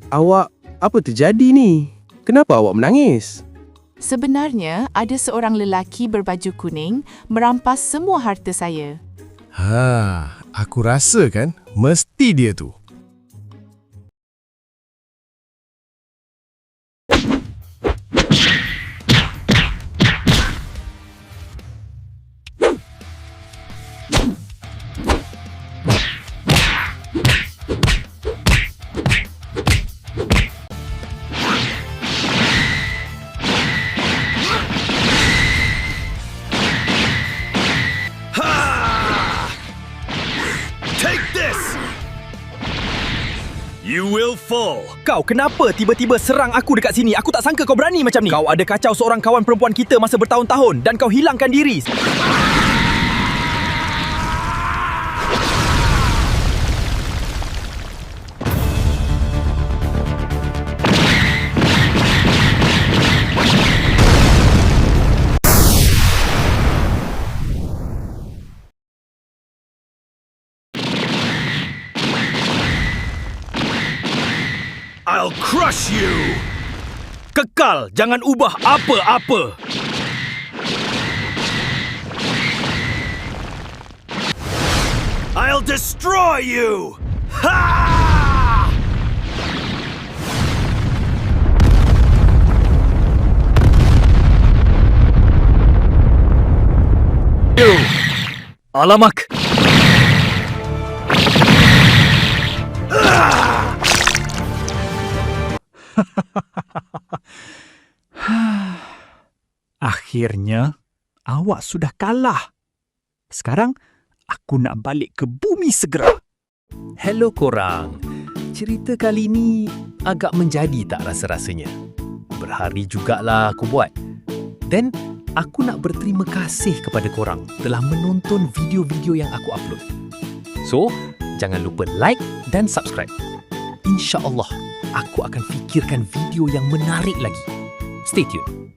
Awak, apa terjadi ni? Kenapa awak menangis? Sebenarnya, ada seorang lelaki berbaju kuning merampas semua harta saya. Aku rasa kan, mesti dia tu. Take this! You will fall. Kau kenapa tiba-tiba serang aku dekat sini? Aku tak sangka kau berani macam ni. Kau ada kacau seorang kawan perempuan kita masa bertahun-tahun dan kau hilangkan diri. I'll crush you! Kekal, jangan ubah apa-apa. I'll destroy you! Ha! Alamak. Akhirnya, awak sudah kalah. Sekarang, aku nak balik ke bumi segera. Hello korang. Cerita kali ni agak menjadi tak rasa-rasanya. Berhari jugalah aku buat. Dan aku nak berterima kasih kepada korang telah menonton video-video yang aku upload. So, jangan lupa like dan subscribe. InsyaAllah, aku akan fikirkan video yang menarik lagi. Stay tuned.